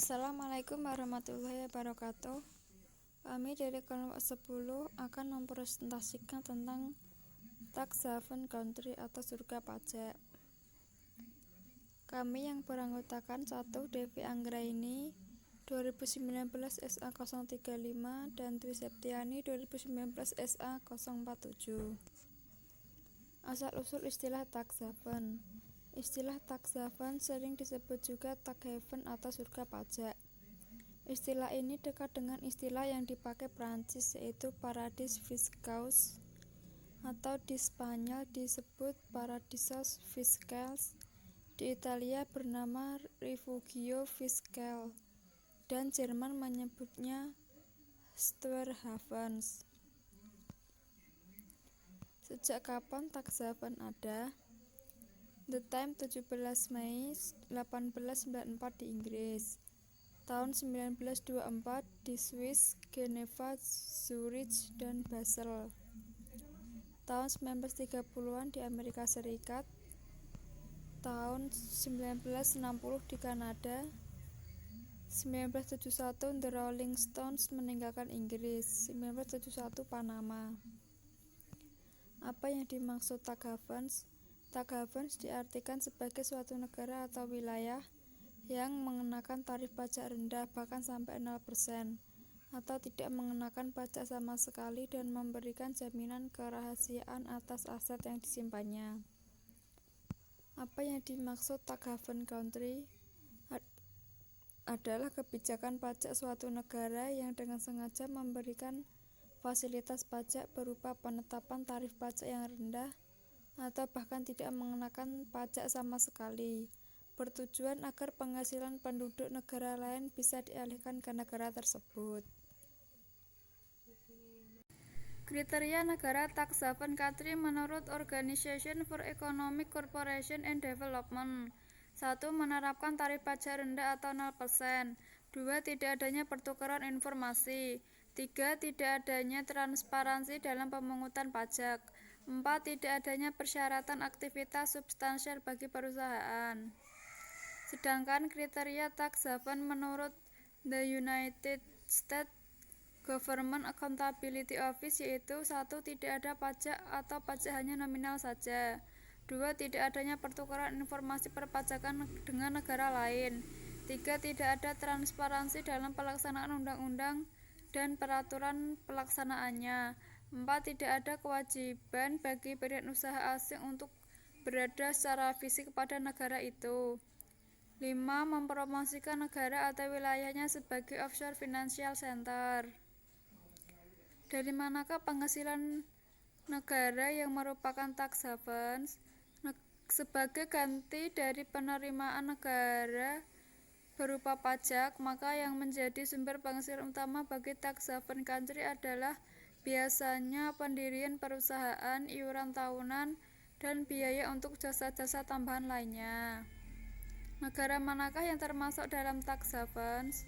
Assalamualaikum warahmatullahi wabarakatuh. Kami dari kelompok 10 akan mempresentasikan tentang Tax Haven Country atau surga pajak. Kami yang beranggotakan 1. Devi Anggraini 2019 SA 035 dan Dwi Septiani 2019 SA 047. Asal-usul istilah tax haven. Istilah tax haven sering disebut juga tax haven atau surga pajak. Istilah ini dekat dengan istilah yang dipakai Prancis, yaitu paradis fiscaux, atau di Spanyol disebut paradisos fiscales, di Italia bernama rifugio fiscale, dan Jerman menyebutnya Steuerhavens. Sejak kapan tax haven ada? The Time 17 Mei 1894 di Inggris. Tahun 1924 di Swiss, Geneva, Zurich, dan Basel. Tahun 1930-an di Amerika Serikat. Tahun 1960 di Kanada. 1971 The Rolling Stones meninggalkan Inggris. 1971 Panama. Apa yang dimaksud tax havens? Tax havens diartikan sebagai suatu negara atau wilayah yang mengenakan tarif pajak rendah bahkan sampai 0% atau tidak mengenakan pajak sama sekali dan memberikan jaminan kerahasiaan atas aset yang disimpannya. Apa yang dimaksud tax haven country? Adalah kebijakan pajak suatu negara yang dengan sengaja memberikan fasilitas pajak berupa penetapan tarif pajak yang rendah atau bahkan tidak mengenakan pajak sama sekali, bertujuan agar penghasilan penduduk negara lain bisa dialihkan ke negara tersebut. Kriteria negara tax haven country menurut Organization for Economic Cooperation and Development. 1. Menerapkan tarif pajak rendah atau 0%. 2. Tidak adanya pertukaran informasi. 3. Tidak adanya transparansi dalam pemungutan pajak. 4. Tidak adanya persyaratan aktivitas substansial bagi perusahaan. Sedangkan kriteria tax haven menurut The United States Government Accountability Office yaitu 1. Tidak ada pajak atau pajak hanya nominal saja. 2. Tidak adanya pertukaran informasi perpajakan dengan negara lain. 3. Tidak ada transparansi dalam pelaksanaan undang-undang dan peraturan pelaksanaannya. 4. Tidak ada kewajiban bagi badan usaha asing untuk berada secara fisik pada negara itu. 5. Mempromosikan negara atau wilayahnya sebagai offshore financial center. Dari manakah penghasilan negara yang merupakan tax havens? Sebagai ganti dari penerimaan negara berupa pajak, maka yang menjadi sumber penghasilan utama bagi tax haven country adalah biasanya pendirian perusahaan, iuran tahunan, dan biaya untuk jasa-jasa tambahan lainnya. Negara manakah yang termasuk dalam tax havens?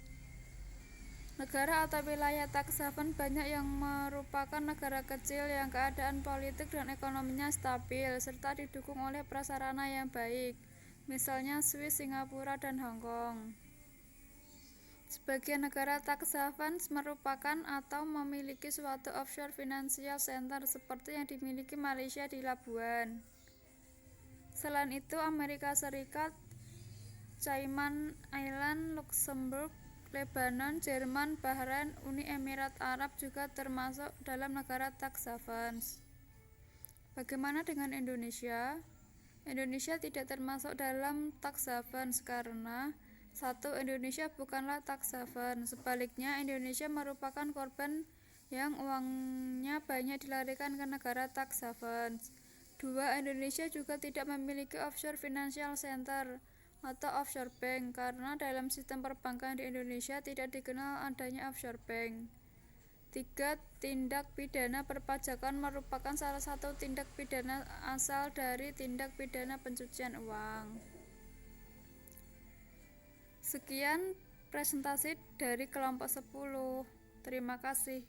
Negara atau wilayah tax haven banyak yang merupakan negara kecil yang keadaan politik dan ekonominya stabil serta didukung oleh prasarana yang baik, misalnya Swiss, Singapura, dan Hong Kong. Sebagian negara tax havens merupakan atau memiliki suatu offshore financial center seperti yang dimiliki Malaysia di Labuan. Selain itu, Amerika Serikat, Cayman Island, Luxembourg, Lebanon, Jerman, Bahrain, Uni Emirat Arab juga termasuk dalam negara tax havens. Bagaimana dengan Indonesia? Indonesia tidak termasuk dalam tax havens karena 1. Indonesia bukanlah tax haven. Sebaliknya, Indonesia merupakan korban yang uangnya banyak dilarikan ke negara tax havens. 2. Indonesia juga tidak memiliki offshore financial center atau offshore bank karena dalam sistem perbankan di Indonesia tidak dikenal adanya offshore bank. 3. Tindak pidana perpajakan merupakan salah satu tindak pidana asal dari tindak pidana pencucian uang. Sekian presentasi dari kelompok 10. Terima kasih.